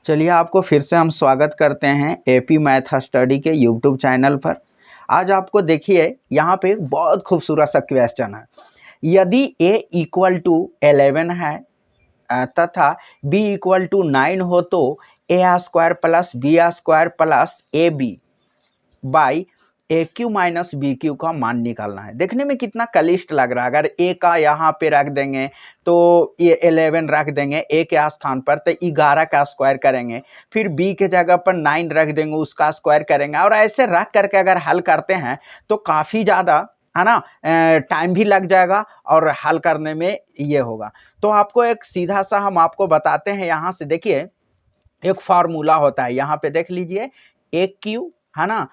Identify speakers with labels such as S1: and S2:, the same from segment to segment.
S1: चलिए आपको फिर से हम स्वागत करते हैं एपी मैथ स्टडी के यूट्यूब चैनल पर। आज आपको देखिए यहाँ पे एक बहुत खूबसूरत सा क्वेश्चन है। यदि a इक्वल टू 11 है तथा b इक्वल टू 9 हो तो a square plus b square plus A B by A Q minus B Q का मान निकालना है। देखने में कितना कलिष्ट लग रहा है। अगर ए का यहाँ पे रख देंगे तो ये 11 रख देंगे ए के स्थान पर तो 11 का स्क्वायर करेंगे, फिर बी के जगह पर 9 रख देंगे उसका स्क्वायर करेंगे, और ऐसे रख करके अगर हल करते हैं तो काफ़ी ज़्यादा है ना टाइम भी लग जाएगा और हल करने में ये होगा। तो आपको एक सीधा सा हम आपको बताते हैं। यहाँ से देखिए एक फार्मूला होता है, यहाँ पे देख लीजिए ए क्यू है ना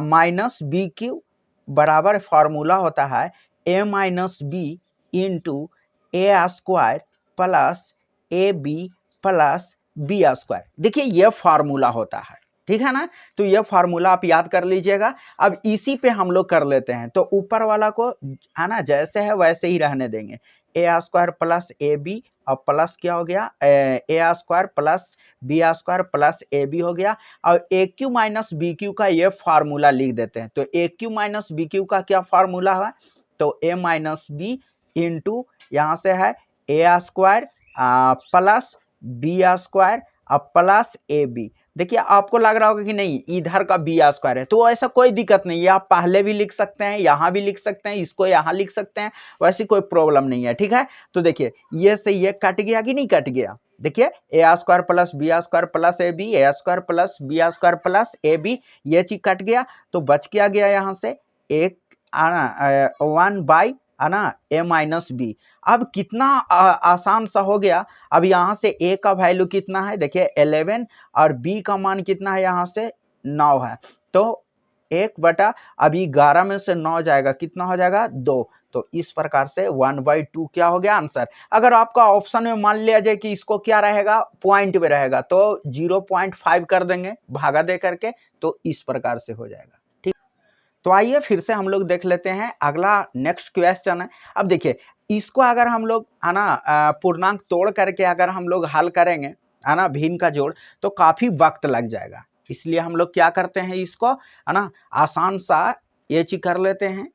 S1: माइनस बी क्यू बराबर फार्मूला होता है A minus B into A square plus A B plus B square. देखिए ये फार्मूला होता है, ठीक है ना। तो ये फार्मूला आप याद कर लीजिएगा। अब इसी पे हम लोग कर लेते हैं, तो ऊपर वाला को है ना जैसे है वैसे ही रहने देंगे। A square plus A B और प्लस क्या हो गया A square plus B square plus A B हो गया। और A Q minus B Q का ये फार्मूला लिख देते हैं। तो A Q minus B Q का क्या फार्मूला है, तो ए माइनस बी इंटू यहाँ से है ए स्क्वायर प्लस बी स्क्वायर और प्लस ए बी। देखिए आपको लग रहा होगा कि नहीं इधर का बी स्क्वायर है, तो ऐसा कोई दिक्कत नहीं है, आप पहले भी लिख सकते हैं, यहाँ भी लिख सकते हैं, इसको यहाँ लिख सकते हैं, वैसी कोई प्रॉब्लम नहीं है, ठीक है। तो देखिए ये से ये कट गया कि नहीं कट गया। देखिए A square plus B square plus A B, A square plus B square plus A B, ये चीज कट गया। तो बच क्या गया यहाँ से एक आना 1 बाई है ना ए माइनस बी। अब कितना आसान सा हो गया। अब यहाँ से ए का वैल्यू कितना है, देखिए 11 और बी का मान कितना है यहाँ से 9 है। तो 1/, अभी 11 में से 9 जाएगा, कितना हो जाएगा 2। तो इस प्रकार से 1/2 क्या हो गया आंसर। अगर आपका ऑप्शन में मान लिया जाए कि इसको क्या रहेगा पॉइंट में रहेगा तो 0.5 कर देंगे भागा दे करके, तो इस प्रकार से हो जाएगा। तो आइए फिर से हम लोग देख लेते हैं अगला नेक्स्ट क्वेश्चन है। अब देखिए इसको अगर हम लोग है ना पूर्णांक तोड़ करके अगर हम लोग हल करेंगे है ना भिन्न का जोड़, तो काफी वक्त लग जाएगा। इसलिए हम लोग क्या करते हैं इसको है ना आसान सा ये चीज कर लेते हैं,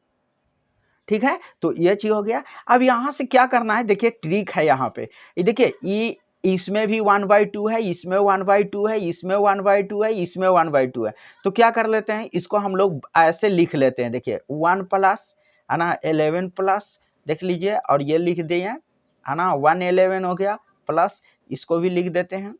S1: ठीक है। तो ये चीज हो गया। अब यहाँ से क्या करना है, देखिए ट्रिक है यहाँ पे। ये देखिए ये इसमें भी 1/2 है, इसमें 1/2 है, इसमें 1/2 है, इसमें 1/2 है। तो क्या कर लेते हैं इसको हम लोग ऐसे लिख लेते हैं। देखिए 1 प्लस है ना 11 प्लस देख लीजिए, और ये लिख दिए है ना 111 हो गया, प्लस इसको भी लिख देते हैं,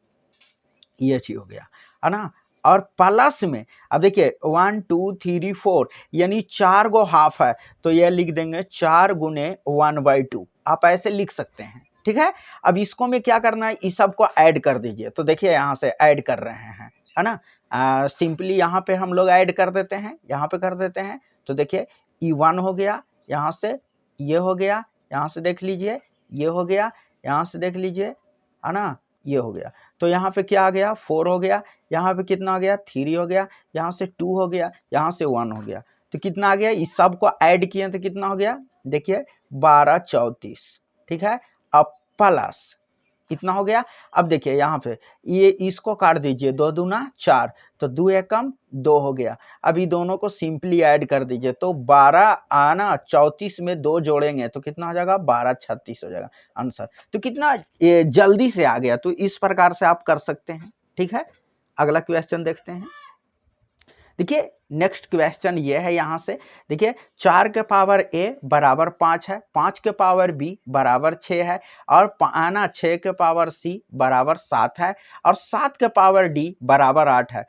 S1: ये चीज हो गया है ना। और प्लस में अब देखिए 1 2 3 4 यानी 4 गो हाफ है, तो ये लिख देंगे 4 गुने 1/2। आप ऐसे लिख सकते हैं, ठीक है। अब इसको में क्या करना है, इस सब को ऐड कर दीजिए। तो देखिए यहाँ से ऐड कर रहे हैं है ना सिंपली यहाँ पे हम लोग ऐड कर देते हैं, यहाँ पे कर देते हैं। तो देखिए E1 हो गया, यहाँ से ये हो गया, यहाँ से देख लीजिए ये हो गया, यहाँ से देख लीजिए है ना ये हो गया। तो यहाँ पे क्या आ गया 4 हो गया, यहाँ पे कितना हो गया 3 हो गया, यहाँ से 2 हो गया, यहाँ से 1 हो गया। तो कितना आ गया, इस सब को ऐड किए तो कितना हो गया, देखिए 12 34, ठीक है। अब प्लस कितना हो गया। अब देखिए यहाँ पे ये इसको काट दीजिए, 2 दूना 4, तो 2 एकम 2 हो गया। अभी दोनों को सिंपली ऐड कर दीजिए, तो 12 आना 34 में 2 जोड़ेंगे तो कितना हो जाएगा 12 36 हो जाएगा आंसर। तो कितना ये जल्दी से आ गया। तो इस प्रकार से आप कर सकते हैं, ठीक है। अगला क्वेश्चन देखते हैं। देखिए नेक्स्ट क्वेश्चन ये है, यहाँ से देखिए 4 के पावर a बराबर 5 है, 5 के पावर b बराबर 6 है, और आना 6 के पावर c बराबर 7 है, और 7 के पावर d बराबर 8 है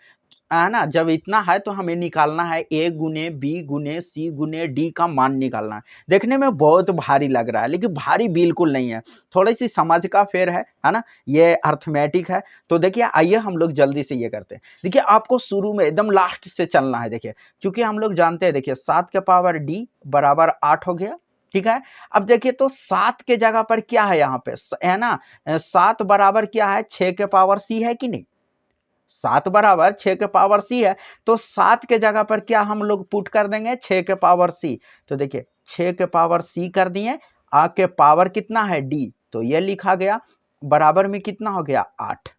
S1: ना। जब इतना है तो हमें निकालना है a गुने b गुने c गुने d का मान निकालना है। देखने में बहुत भारी लग रहा है, लेकिन भारी बिल्कुल नहीं है, थोड़ी सी समझ का फेर है ना, ये अर्थमेटिक है। तो देखिए आइए हम लोग जल्दी से ये करते हैं। देखिए आपको शुरू में एकदम लास्ट से चलना है। देखिए चूंकि हम लोग जानते हैं, देखिए 7 के पावर d बराबर 8 हो गया, ठीक है। अब देखिए तो 7 के जगह पर क्या है यहाँ पे है ना 7 बराबर क्या है 6 के पावर c है कि नहीं, 7 बराबर 6 के पावर c है। तो 7 के जगह पर क्या हम लोग पुट कर देंगे 6 के पावर c। तो देखिए 6 के पावर c कर दिए, आ के पावर कितना है d, तो ये लिखा गया, बराबर में कितना हो गया 8।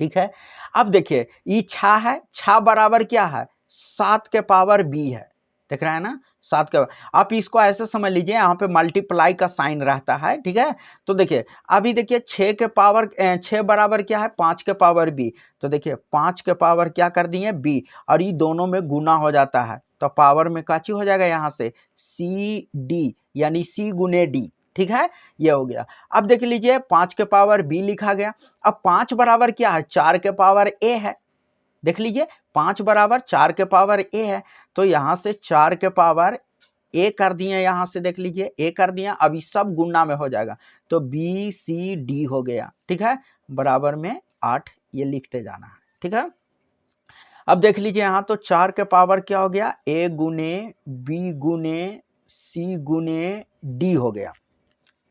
S1: ठीक है। अब देखिए ये छा है, छा बराबर क्या है 7 के पावर बी है, देख रहे हैं ना 7 के। आप इसको ऐसे समझ लीजिए यहाँ पे मल्टीप्लाई का साइन रहता है, ठीक है। तो देखिए अभी देखिए 6 के पावर 6 बराबर क्या है 5 के पावर बी, तो देखिए 5 के पावर क्या कर दिए बी, और ये दोनों में गुना हो जाता है तो पावर में काची हो जाएगा यहाँ से सी डी, यानी सी गुने डी, ठीक है। ये हो गया। अब देख लीजिए 5 के पावर बी लिखा गया। अब 5 बराबर क्या है 4 के पावर ए है, देख लीजिए 5 बराबर 4 के पावर ए है, तो यहां से 4 के पावर ए कर दिए, यहां से देख लीजिए ए कर दिया। अभी सब गुना में हो जाएगा तो बी सी डी हो गया, ठीक है, बराबर में 8, ये लिखते जाना है, ठीक है। अब देख लीजिए यहाँ तो 4 के पावर क्या हो गया ए गुने बी गुने सी गुने डी हो गया।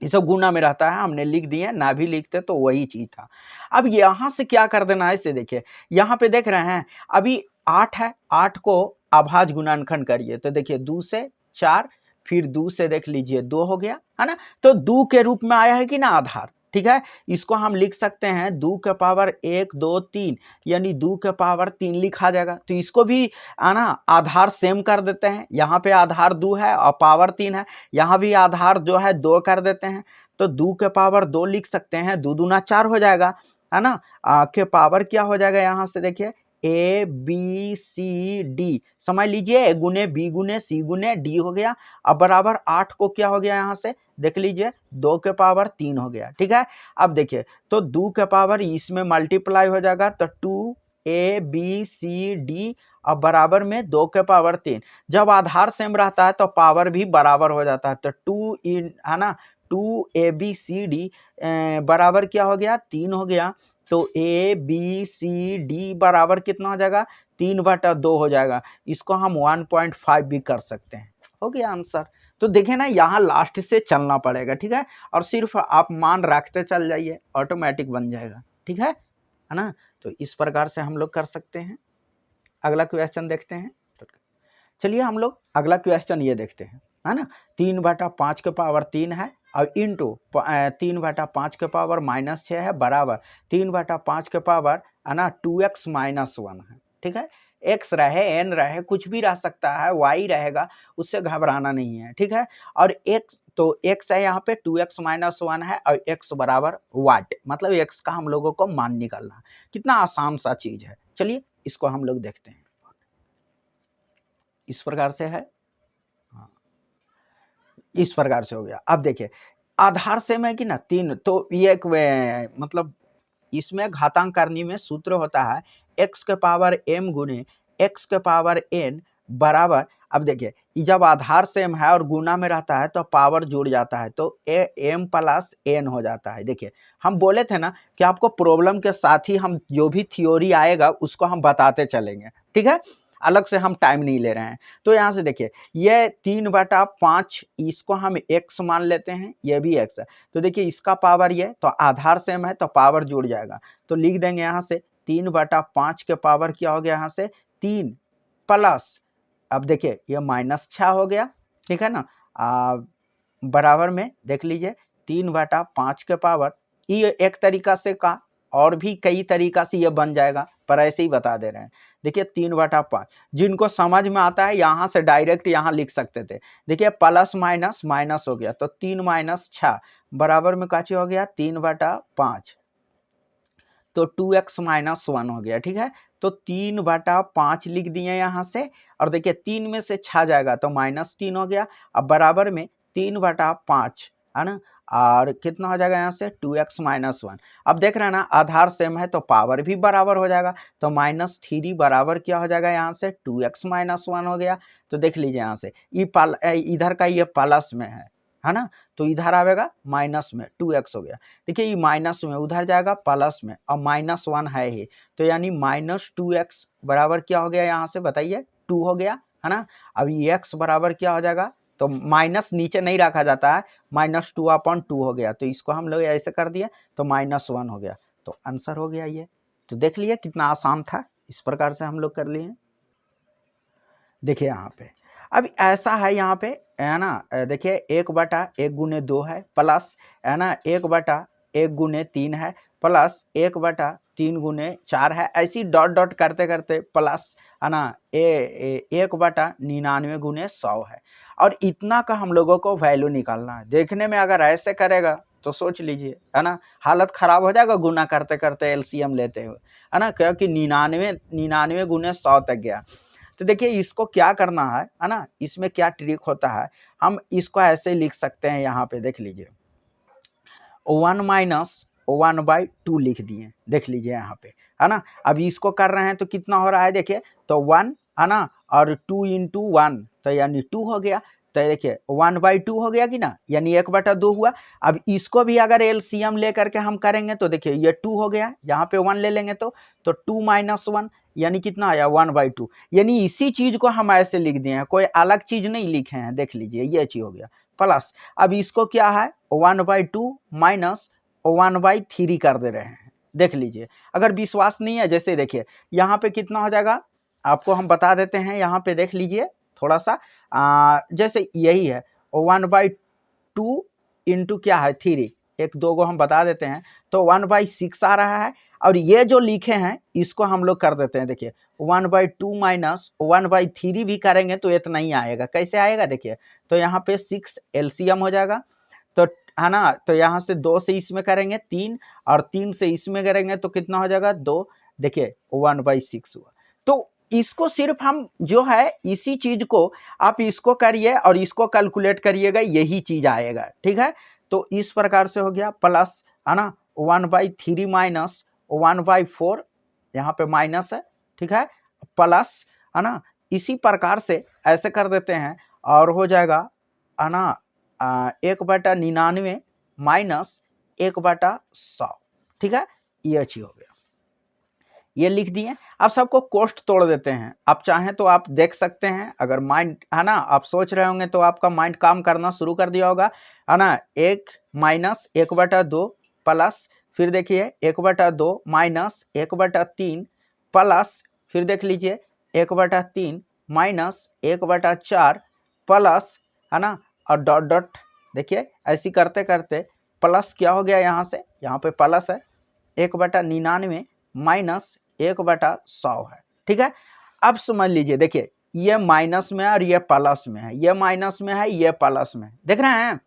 S1: ये सब गुना में रहता है, हमने लिख दिए, ना भी लिखते तो वही चीज था। अब यहां से क्या कर देना है इसे देखिए, यहाँ पे देख रहे हैं अभी 8 है, 8 को अभाज्य गुणनखंड करिए तो देखिए 2 से 4, फिर 2 से देख लीजिए 2 हो गया, है ना। तो 2 के रूप में आया है कि ना आधार, ठीक है। इसको हम लिख सकते हैं 2 के पावर 1 2 3, यानी 2 के पावर 3 लिखा जाएगा। तो इसको भी ना आधार सेम कर देते हैं, यहाँ पे आधार 2 है और पावर 3 है, यहाँ भी आधार जो है 2 कर देते हैं, तो 2 के पावर 2 लिख सकते हैं, 2 दूना 4 हो जाएगा, है ना। के पावर क्या हो जाएगा यहाँ से देखिए ए बी सी डी, समझ लीजिए ए गुने बी गुने सी गुने डी हो गया। अब बराबर 8 को क्या हो गया यहाँ से देख लीजिए 2 के पावर 3 हो गया, ठीक है। अब देखिए तो 2 के पावर इसमें मल्टीप्लाई हो जाएगा तो 2 ए बी सी डी, अब बराबर में 2 के पावर 3। जब आधार सेम रहता है तो पावर भी बराबर हो जाता है, तो 2 इन है ना 2 ए बी सी डी बराबर क्या हो गया 3 हो गया। तो ए बी सी डी बराबर कितना हो जाएगा 3/2 हो जाएगा। इसको हम 1.5 भी कर सकते हैं, हो गया आंसर। तो देखें ना यहाँ लास्ट से चलना पड़ेगा, ठीक है, और सिर्फ आप मान रखते चल जाइए, ऑटोमेटिक बन जाएगा, ठीक है ना। तो इस प्रकार से हम लोग कर सकते हैं। अगला क्वेश्चन देखते हैं। चलिए हम लोग अगला क्वेश्चन ये देखते हैं, है ना। 3/5 के पावर 3 है और इंटू 3/5 के पावर -6 है बराबर 3/5 के पावर है ना 2x - 1 है, ठीक है। x रहे n रहे कुछ भी रह सकता है, y रहेगा, उससे घबराना नहीं है, ठीक है। और x तो x है यहाँ पे 2x - 1 है और x बराबर वाट, मतलब x का हम लोगों को मान निकालना है। कितना आसान सा चीज है, चलिए इसको हम लोग देखते हैं। इस प्रकार से है, हाँ इस प्रकार से हो गया। अब देखिए आधार सेम है कि ना 3, तो ये एक मतलब इसमें घातांक करने में सूत्र होता है x के पावर m गुने x के पावर n बराबर। अब देखिए जब आधार सेम है और गुना में रहता है तो पावर जुड़ जाता है तो m प्लस n हो जाता है। देखिए हम बोले थे ना कि आपको प्रॉब्लम के साथ ही हम जो भी थ्योरी आएगा उसको हम बताते चलेंगे, ठीक है, अलग से हम टाइम नहीं ले रहे हैं। तो यहाँ से देखिए ये 3/5 इसको हम x मान लेते हैं, ये भी x है, तो देखिए इसका पावर ये, तो आधार सेम है तो पावर जुड़ जाएगा, तो लिख देंगे यहाँ से 3/5 के पावर क्या हो गया यहाँ से 3 प्लस, अब देखिए ये -6 हो गया, ठीक है ना, बराबर में देख लीजिए 3/5 के पावर, ये एक तरीका से का, और भी कई तरीका से ये बन जाएगा, पर ऐसे ही बता दे रहे हैं। देखिए 3/5 जिनको समझ में आता है यहाँ से डायरेक्ट यहाँ लिख सकते थे। देखिए प्लस माइनस माइनस हो गया तो 3 - 6 बराबर में काची हो गया 3/5, तो 2x - 1 हो गया, ठीक है। तो 3/5 लिख दिए यहाँ से, और देखिए 3 में से 6 जाएगा तो -3 हो गया। अब बराबर में 3/5 है ना, और कितना हो जाएगा यहाँ से 2x - 1। अब देख रहे हैं ना आधार सेम है तो पावर भी बराबर हो जाएगा, तो -3 बराबर क्या हो जाएगा यहाँ से 2x - 1 हो गया। तो देख लीजिए यहाँ से इधर का ये प्लस में है ना, तो इधर आएगा माइनस में 2x हो गया। देखिए ये माइनस में उधर जाएगा प्लस में, और -1 है ही, तो यानी -2x बराबर क्या हो गया यहाँ से बताइए 2 हो गया, है ना। अब ये x बराबर क्या हो जाएगा, तो माइनस नीचे नहीं रखा जाता है, -2/2 हो गया, तो इसको हम लोग ऐसे कर दिए तो -1 हो गया, तो आंसर हो गया ये। तो देख लिए कितना आसान था, इस प्रकार से हम लोग कर लिए। देखिए यहाँ पे अब ऐसा है यहाँ पे है ना, देखिए 1/1 गुने 2 है, प्लस है ना 1/1 गुने 3 है, प्लस 1/3 गुने 4 है। ऐसी डॉट डॉट करते करते प्लस है ना 1/99 गुने 100 है। और इतना का हम लोगों को वैल्यू निकालना है। देखने में अगर ऐसे करेगा तो सोच लीजिए है ना हालत खराब हो जाएगा गुना करते करते एलसीएम लेते हुए, है ना, क्योंकि 99 गुने 100 तक गया। तो देखिए इसको क्या करना है ना, इसमें क्या ट्रिक होता है, हम इसको ऐसे लिख सकते हैं। यहाँ पे देख लीजिए 1 माइनस 1/2 लिख दिए, देख लीजिए यहाँ पे, है ना। अब इसको कर रहे हैं तो कितना हो रहा है देखिए, तो 1 है ना, और 2 × 1 तो यानी 2 हो गया। तो देखिए 1/2 हो गया कि ना, यानी 1/2 हुआ। अब इसको भी अगर एलसीएम लेकर के हम करेंगे तो देखिए ये 2 हो गया, यहाँ पे 1 ले लेंगे तो 2 - 1 यानी कितना आया 1/2। यानी इसी चीज को हम ऐसे लिख दिए हैं, कोई अलग चीज नहीं लिखे हैं। देख लीजिए ये चीज हो गया प्लस। अब इसको क्या है 1/2 माइनस 1/3 कर दे रहे हैं। देख लीजिए, अगर विश्वास नहीं है जैसे देखिए यहाँ पे कितना हो जाएगा आपको हम बता देते हैं। यहाँ पे देख लीजिए थोड़ा सा जैसे यही है 1/2 इंटू क्या है 3, 1 2 को हम बता देते हैं तो 1/6 आ रहा है। और ये जो लिखे हैं इसको हम लोग कर देते हैं। देखिए 1/2 माइनस 1/3 भी करेंगे तो इतना ही आएगा। कैसे आएगा देखिए, तो यहाँ पे 6 एलसीएम हो जाएगा, तो है ना, तो यहाँ से 2 से इसमें करेंगे 3, और 3 से इसमें करेंगे तो कितना हो जाएगा 2। देखिए 1/6 हुआ। तो इसको सिर्फ हम जो है इसी चीज को आप इसको करिए और इसको कैलकुलेट करिएगा, यही चीज आएगा। ठीक है, तो इस प्रकार से हो गया प्लस, है ना, 1/3 माइनस 1/4, यहाँ पे माइनस है, ठीक है, प्लस, है ना, इसी प्रकार से ऐसे कर देते हैं और हो जाएगा, है ना, 1/99 माइनस 1/100। ठीक है, ये अच्छी हो गया, ये लिख दिए। अब सबको कोष्ट तोड़ देते हैं। आप चाहें तो आप देख सकते हैं, अगर माइंड है ना आप सोच रहे होंगे तो आपका माइंड काम करना शुरू कर दिया होगा, है ना। 1 माइनस 1/2 प्लस, फिर देखिए 1/2 माइनस 1/3 प्लस, फिर देख लीजिए 1/3 माइनस 1/4 प्लस, है ना, और डॉट डॉट देखिए ऐसी करते करते प्लस क्या हो गया, यहाँ से यहाँ पे प्लस है 1/99 माइनस 1/100 है। ठीक है, अब समझ लीजिए, देखिए ये माइनस में है और ये प्लस में है, ये माइनस में है ये प्लस में, देख रहे हैं।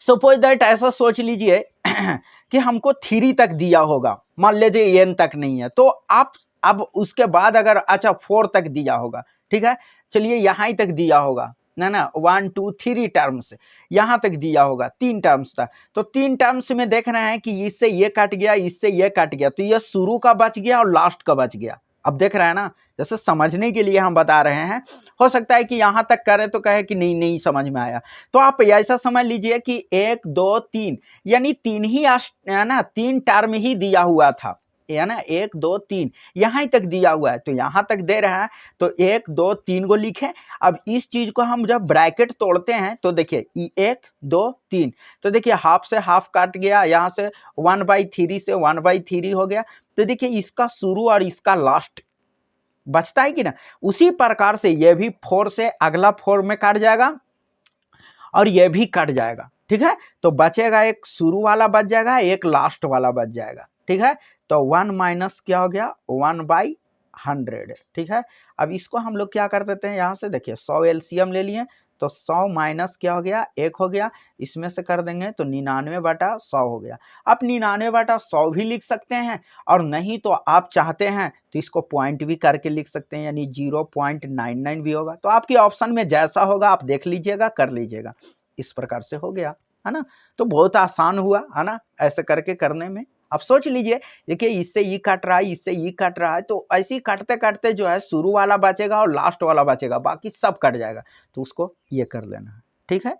S1: सपोज दैट ऐसा सोच लीजिए कि हमको 3 तक दिया होगा, मान लीजिए n तक नहीं है, तो आप अब उसके बाद अगर अच्छा 4 तक दिया होगा, ठीक है, चलिए यहाँ ही तक दिया होगा ना 1 2 3 टर्म्स यहाँ तक दिया होगा, 3 टर्म्स था। तो 3 टर्म्स में देख रहे हैं कि इससे ये कट गया, इससे ये कट गया, तो ये शुरू का बच गया और लास्ट का बच गया। अब देख रहे हैं ना, जैसे समझने के लिए हम बता रहे हैं। हो सकता है कि यहाँ तक करें तो कहे कि नहीं नहीं समझ में आया, तो आप ऐसा समझ लीजिए कि 1 2 3 यानी 3 ही है ना, 3 टर्म ही दिया हुआ था, है ना, 1 2 3 यहाँ तक दिया हुआ है, तो यहाँ तक दे रहा है तो 1 2 3 को लिखें। अब इस चीज को हम जब ब्रैकेट तोड़ते हैं तो देखिए 1 2 3, तो देखिए हाफ से हाफ काट गया, यहाँ से 1/3 से 1/3 हो गया। तो देखिए इसका शुरू और इसका लास्ट बचता है कि ना, उसी प्रकार से ये भी 4 से अगला 4 में काट जाएगा और ये भी कट जाएगा। ठीक है, तो बचेगा एक शुरू वाला बच जाएगा, एक लास्ट वाला बच जाएगा। ठीक है, तो 1 माइनस क्या हो गया 1/100। ठीक है, अब इसको हम लोग क्या कर देते हैं, यहाँ से देखिए 100 एलसीएम ले लिए, तो 100 माइनस क्या हो गया 1 हो गया, इसमें से कर देंगे तो 99/100 हो गया। आप 99/100 भी लिख सकते हैं, और नहीं तो आप चाहते हैं तो इसको पॉइंट भी करके लिख सकते हैं, यानी 0.99 भी होगा। तो आपके ऑप्शन में जैसा होगा आप देख लीजिएगा, कर लीजिएगा। इस प्रकार से हो गया, है ना। तो बहुत आसान हुआ, है ना, ऐसे करके करने में। अब सोच लीजिए, देखिए इससे ये कट रहा है, इससे ये कट रहा है, तो ऐसे ही काटते काटते जो है शुरू वाला बचेगा और लास्ट वाला बचेगा, बाकी सब कट जाएगा। तो उसको ये कर लेना है। ठीक है।